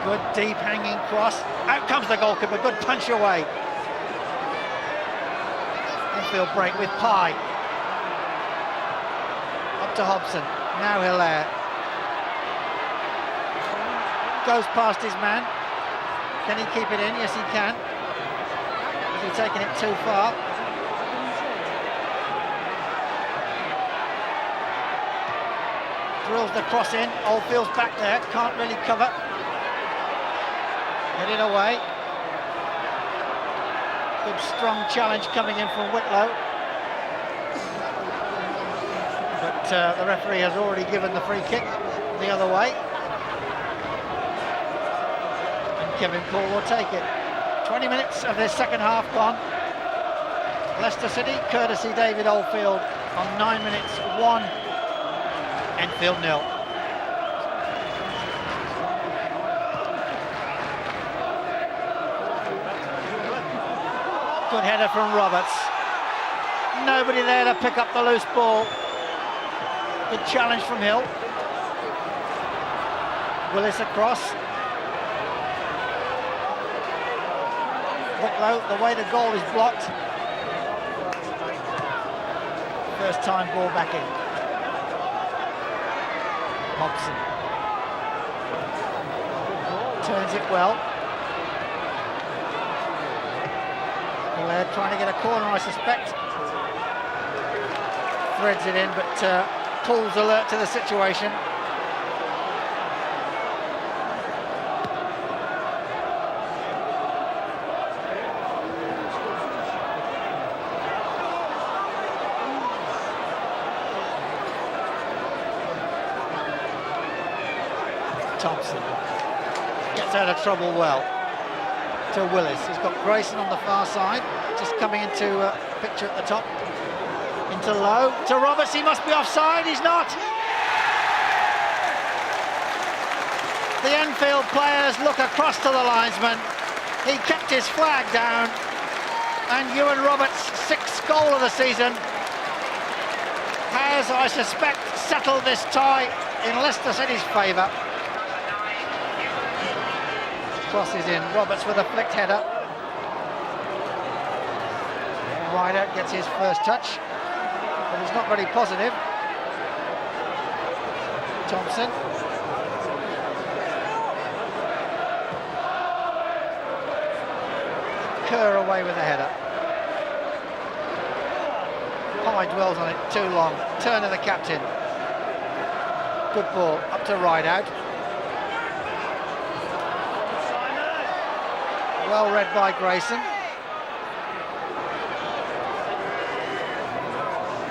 Good deep hanging cross. Out comes the goalkeeper. Good punch away. Infield break with Pye. Up to Hobson. Now Hilaire. Goes past his man. Can he keep it in? Yes, he can. Is he taking it too far? Drills the cross in. Oldfield's back there. Can't really cover. Headed away. Good strong challenge coming in from Whitlow. But the referee has already given the free kick the other way. And Kevin Paul will take it. 20 minutes of this second half gone. Leicester City, courtesy David Oldfield, on 9 minutes, 1. Enfield 0. Good header from Roberts. Nobody there to pick up the loose ball. Good challenge from Hill. Willis across. Whitlow, the way the goal is blocked. First time ball back in. Hobson. Turns it well. Hilaire trying to get a corner, I suspect. Threads it in, but Paul's alert to the situation. Thompson gets out of trouble well. To Willis. He's got Grayson on the far side, just coming into picture at the top. Into Lowe. To Roberts, he must be offside. He's not. The Enfield players look across to the linesman. He kept his flag down, and Ewan Roberts' 6th goal of the season has, I suspect, settled this tie in Leicester City's favour. Crosses in. Roberts with a flicked header. Ryder gets his first touch, but he's not very positive. Thompson. Kerr away with a header. Pye dwells on it too long. Turn of the captain. Good ball up to Rideout. Well read by Grayson.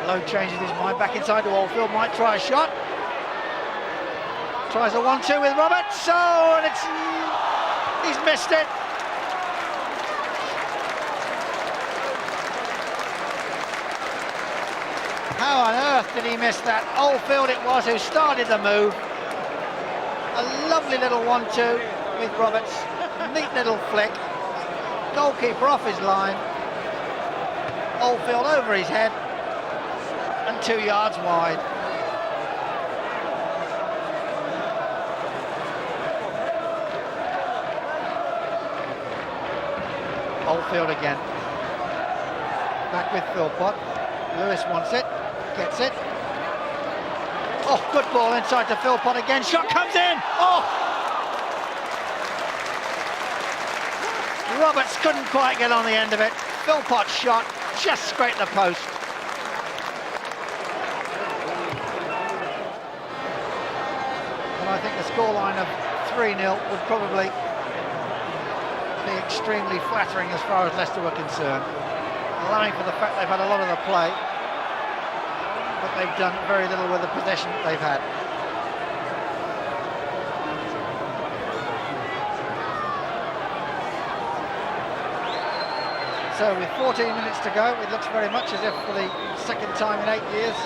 Lowe changes his mind back inside to Oldfield, might try a shot. Tries a 1-2 with Roberts. Oh, and he's missed it. How on earth did he miss that? Oldfield it was who started the move. A lovely little 1-2 with Roberts. Neat little flick. Goalkeeper off his line. Oldfield over his head and 2 yards wide. Oldfield again. Back with Philpott. Lewis wants it. Gets it. Oh, good ball inside to Philpott again. Shot comes in. Oh! Roberts couldn't quite get on the end of it. Philpott's shot just scraped the post. And I think the scoreline of 3-0 would probably be extremely flattering as far as Leicester were concerned, allowing for the fact they've had a lot of the play, but they've done very little with the possession that they've had. So with 14 minutes to go, it looks very much as if for the second time in 8 years,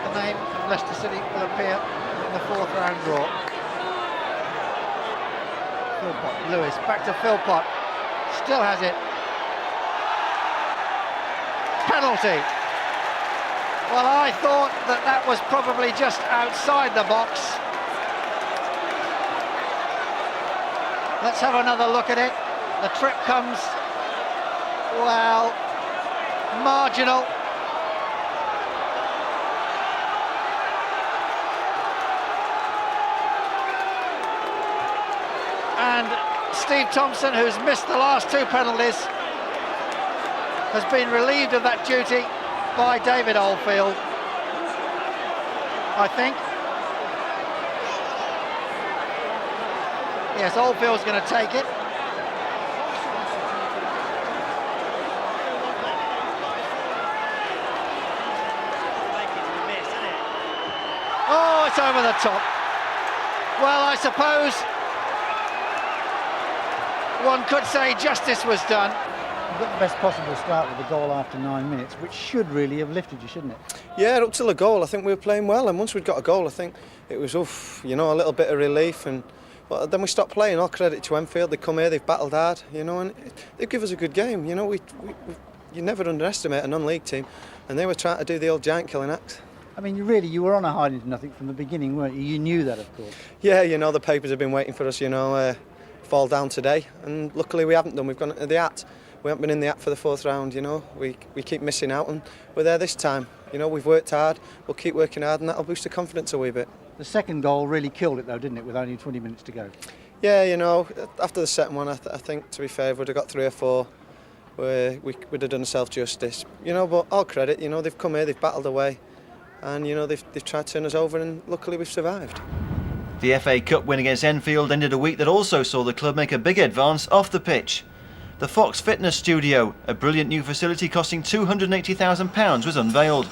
the name of Leicester City will appear in the fourth round draw. Philpott, Lewis, back to Philpott, still has it. Penalty. Well, I thought that was probably just outside the box. Let's have another look at it. The trip comes, well, marginal. And Steve Thompson, who's missed the last 2 penalties, has been relieved of that duty by David Oldfield, I think. Yes, Oldfield's going to take it. Oh, it's over the top. Well, I suppose one could say justice was done. You've got the best possible start with the goal after 9 minutes, which should really have lifted you, shouldn't it? Yeah, up till the goal, I think we were playing well, and once we'd got a goal, I think it was, a little bit of relief, and but then we stopped playing. All credit to Enfield, they come here, they've battled hard, and they give us a good game. You never underestimate a non-league team, and they were trying to do the old giant killing act. I mean, you were on a hiding to nothing from the beginning, weren't you? You knew that, of course. Yeah, the papers have been waiting for us, fall down today, and luckily we haven't done. We've gone into the hat. We haven't been in the act for the fourth round, We keep missing out, and we're there this time. We've worked hard, we'll keep working hard, and that'll boost the confidence a wee bit. The second goal really killed it, though, didn't it, with only 20 minutes to go? Yeah, after the second one, I think, to be fair, if we'd have got 3 or 4, we'd have done ourselves justice. But all credit, they've come here, they've battled away, and, they've tried to turn us over, and luckily we've survived. The FA Cup win against Enfield ended a week that also saw the club make a big advance off the pitch. The Fox Fitness Studio, a brilliant new facility costing £280,000, was unveiled.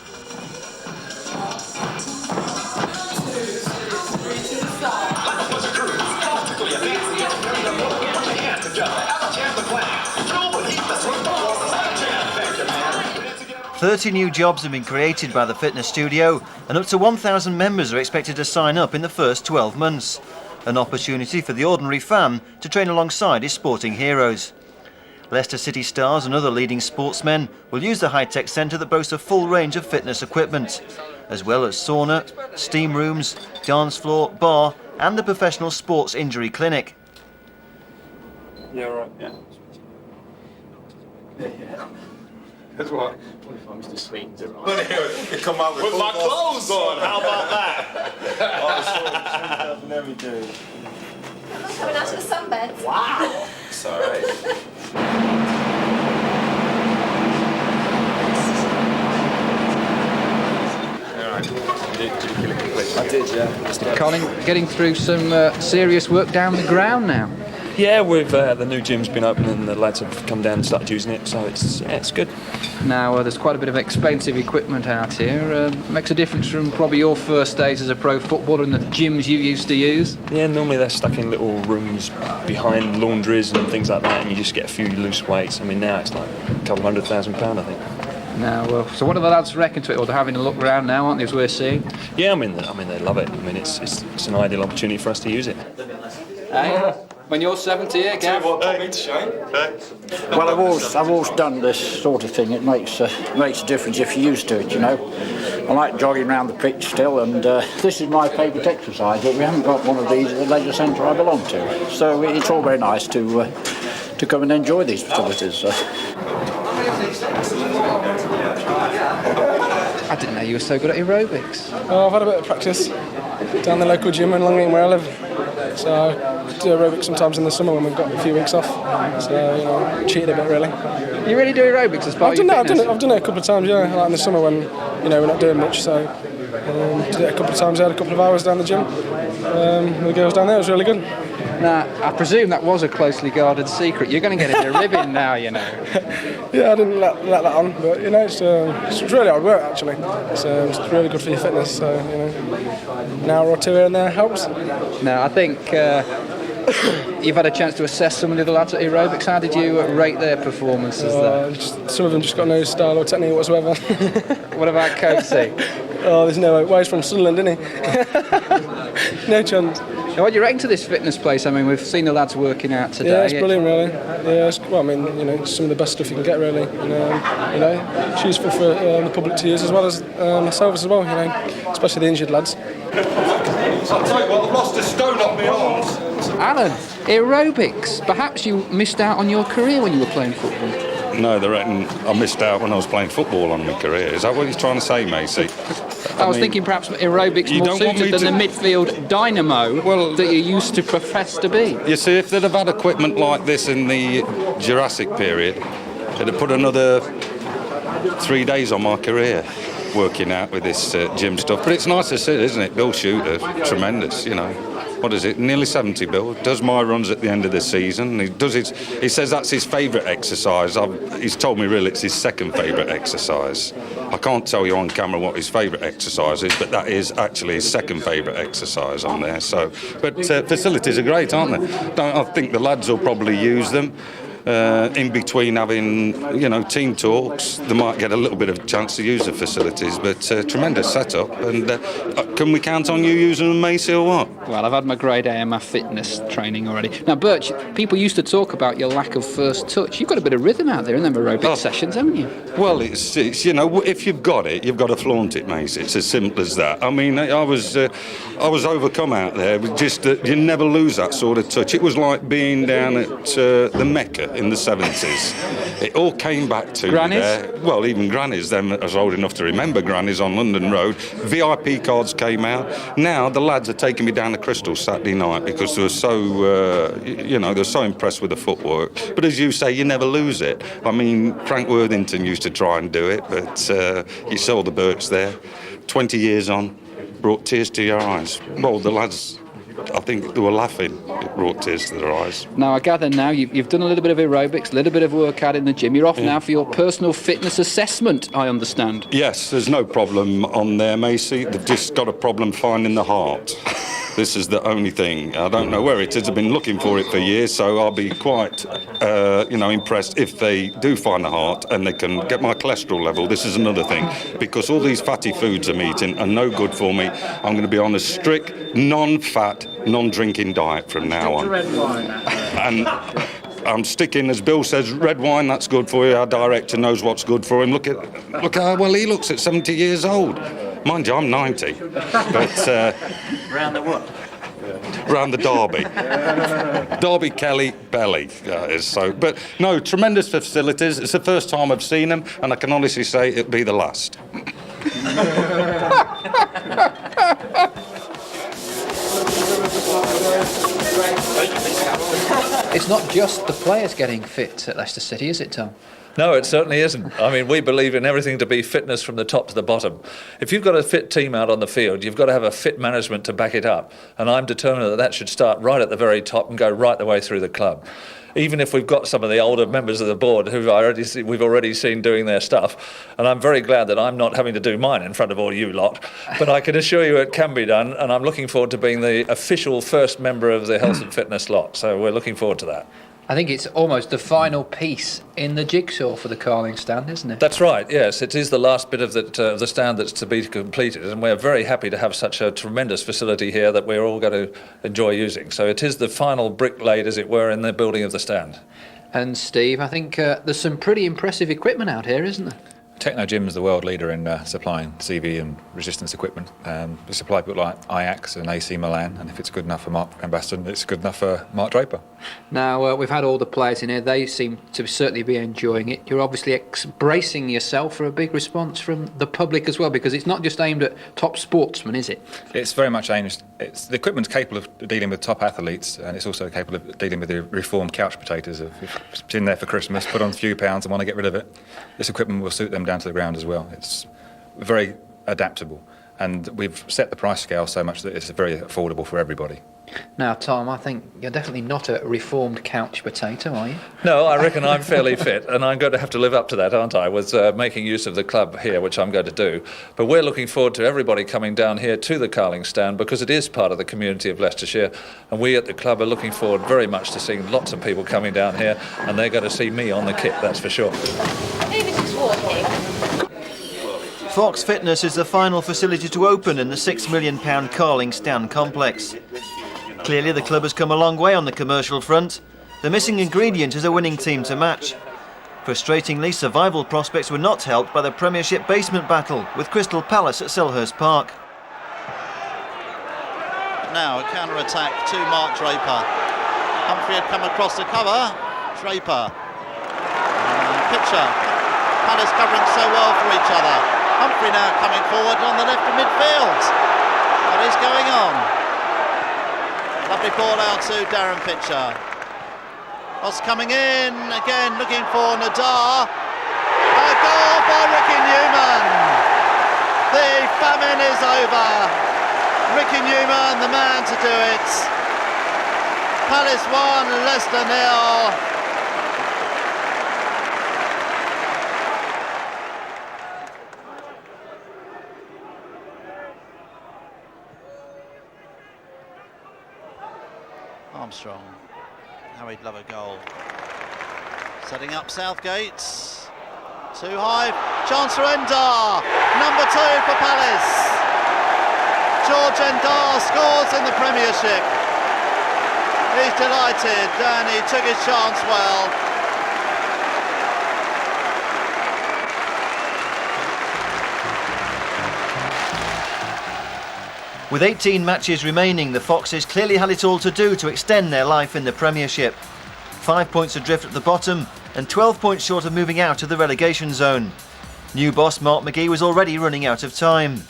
"30 new jobs have been created by the fitness studio, and up to 1,000 members are expected to sign up in the first 12 months. An opportunity for the ordinary fan to train alongside his sporting heroes. Leicester City stars and other leading sportsmen will use the high-tech centre that boasts a full range of fitness equipment, as well as sauna, steam rooms, dance floor, bar and the professional sports injury clinic." Yeah, right, yeah. That's what? What if Mr. Sweetens around? You come out with my clothes on, how about that? Oh, never do. I'm not coming out of the sunbeds. Wow! It's alright. I did, yeah. Colin, getting through some serious work down the ground now. Yeah, the new gym's been open and the lads have come down and started using it, so it's good. Now, there's quite a bit of expensive equipment out here. Makes a difference from probably your first days as a pro footballer and the gyms you used to use. Yeah, normally they're stuck in little rooms behind laundries and things like that, and you just get a few loose weights. I mean, now it's like a couple £100,000, I think. Now, so what do the lads reckon to it? Or they're having a look around now, aren't they, as we're seeing? Yeah, I mean they love it. I mean, it's an ideal opportunity for us to use it. Hey, when you're 70 here, Gav. Well, I've always done this sort of thing. It makes a difference if you're used to it, I like jogging around the pitch still, and this is my favourite exercise, but we haven't got one of these at the leisure centre I belong to. So it's all very nice to come and enjoy these facilities. I didn't know you were so good at aerobics. Oh, I've had a bit of practice down the local gym in Longing where I live. So I do aerobics sometimes in the summer when we've got a few weeks off. So, you know, cheated a bit really. You really do aerobics as part of your fitness? I've done it a couple of times, yeah, like in the summer when, you know, we're not doing much, so did it a couple of times. I had a couple of hours down the gym with the girls down there. It was really good. Now, I presume that was a closely guarded secret. You're going to get into ribbing now, you know. Yeah, I didn't let that on, but you know, it's really hard work actually. It's really good for your fitness. So you know, an hour or two here and there helps. Now, I think you've had a chance to assess some of the other lads at aerobics. How did you rate their performances there? Some of them just got no style or technique whatsoever. What about Coach C? Oh, there's no way. Well, he's from Sunderland, isn't he? No chance. Now, what do you reckon to this fitness place? I mean, we've seen the lads working out today. Yeah, it's brilliant, really. Yeah, well, I mean, you know, it's some of the best stuff you can get, really. And, you know, it's useful for the public to use as well as myself as well. You know, especially the injured lads. I'll tell you what, I've lost a stone off my arms. Alan, aerobics. Perhaps you missed out on your career when you were playing football. No, they reckon I missed out when I was playing football on my career. Is that what you're trying to say, Macy? I was thinking perhaps aerobics more suited than the midfield dynamo that you used to profess to be. You see, if they'd have had equipment like this in the Jurassic period, it'd have put another 3 days on my career working out with this gym stuff. But it's nice to see, isn't it? Bill Shooter, tremendous, you know. What is it? Nearly 70, Bill. Does my runs at the end of the season. He says that's his favourite exercise. He's told me really it's his second favourite exercise. I can't tell you on camera what his favourite exercise is, but that is actually his second favourite exercise on there. So, but facilities are great, aren't they? I think the lads will probably use them. In between having, you know, team talks, they might get a little bit of a chance to use the facilities, but tremendous setup. And can we count on you using them, Macy, or what? Well, I've had my grade A in my fitness training already. Now, Birch, people used to talk about your lack of first touch. You've got a bit of rhythm out there in them aerobic sessions, haven't you? Well, it's you know, if you've got it, you've got to flaunt it, Macy. It's as simple as that. I mean, I was overcome out there with just you never lose that sort of touch. It was like being down at the Mecca in the 70s. It all came back to Grannies? me there. Well, even Grannies, them I was old enough to remember Grannies on London Road. VIP cards came out. Now the lads are taking me down to Crystal Saturday night because they were so, you know, they're so impressed with the footwork. But as you say, you never lose it. I mean, Frank Worthington used to try and do it, but you saw the Burks there. 20 years on, brought tears to your eyes. Well, the lads, I think they were laughing. It brought tears to their eyes. Now, I gather now you've done a little bit of aerobics, a little bit of workout in the gym. You're off now for your personal fitness assessment, I understand. Yes, there's no problem on there, Macy. They've just got a problem finding the heart. This is the only thing. I don't know where it is. I've been looking for it for years, so I'll be quite, you know, impressed if they do find the heart and they can get my cholesterol level. This is another thing, because all these fatty foods I'm eating are no good for me. I'm going to be on a strict, non-fat, non-drinking diet from now on. And I'm sticking, as Bill says, red wine, that's good for you. Our director knows what's good for him. Look how well he looks at 70 years old. Mind you, I'm 90. But Round the what? Round the Derby. Derby Kelly Belly, that is so. But no, tremendous facilities. It's the first time I've seen them, and I can honestly say it'll be the last. It's not just the players getting fit at Leicester City, is it, Tom? No, it certainly isn't. I mean, we believe in everything to be fitness from the top to the bottom. If you've got a fit team out on the field, you've got to have a fit management to back it up. And I'm determined that that should start right at the very top and go right the way through the club. Even if we've got some of the older members of the board who we've already seen doing their stuff. And I'm very glad that I'm not having to do mine in front of all you lot. But I can assure you it can be done. And I'm looking forward to being the official first member of the health and fitness lot. So we're looking forward to that. I think it's almost the final piece in the jigsaw for the Carling stand, isn't it? That's right, yes. It is the last bit of the stand that's to be completed, and we're very happy to have such a tremendous facility here that we're all going to enjoy using. So it is the final brick laid, as it were, in the building of the stand. And Steve, I think there's some pretty impressive equipment out here, isn't there? Techno Gym's the world leader in supplying CV and resistance equipment. We supply people like Ajax and AC Milan, and if it's good enough for Mark Van Basten, it's good enough for Mark Draper. Now, we've had all the players in here. They seem to certainly be enjoying it. You're obviously bracing yourself for a big response from the public as well, because it's not just aimed at top sportsmen, is it? It's very much aimed. The equipment's capable of dealing with top athletes, and it's also capable of dealing with the reformed couch potatoes. If it's in there for Christmas, put on a few pounds and want to get rid of it, this equipment will suit them down to the ground as well. It's very adaptable, and we've set the price scale so much that it's very affordable for everybody. Now, Tom, I think you're definitely not a reformed couch potato, are you? No, I reckon I'm fairly fit, and I'm going to have to live up to that, aren't I, with making use of the club here, which I'm going to do. But we're looking forward to everybody coming down here to the Carling stand, because it is part of the community of Leicestershire, and we at the club are looking forward very much to seeing lots of people coming down here, and they're going to see me on the kit, that's for sure. Fox Fitness is the final facility to open in the £6 million Carling stand complex. Clearly the club has come a long way on the commercial front. The missing ingredient is a winning team to match. Frustratingly, survival prospects were not helped by the Premiership basement battle with Crystal Palace at Selhurst Park. Now a counter-attack to Mark Draper. Humphrey had come across the cover. Draper. Pitcher. Palace covering so well for each other. Humphrey now coming forward on the left of midfield. What is going on? Lovely ball out to Darren Pitcher. Ross coming in, again looking for Nadar. A goal by Ricky Newman. The famine is over. Ricky Newman, the man to do it. Palace 1, Leicester 0. Armstrong, how he'd love a goal. Setting up Southgate, too high, chance for Endar, number 2 for Palace. George Endar scores in the Premiership. He's delighted and he took his chance well. With 18 matches remaining, the Foxes clearly had it all to do to extend their life in the Premiership. 5 points adrift at the bottom and 12 points short of moving out of the relegation zone. New boss Mark McGee was already running out of time.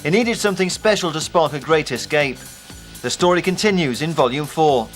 He needed something special to spark a great escape. The story continues in Volume 4.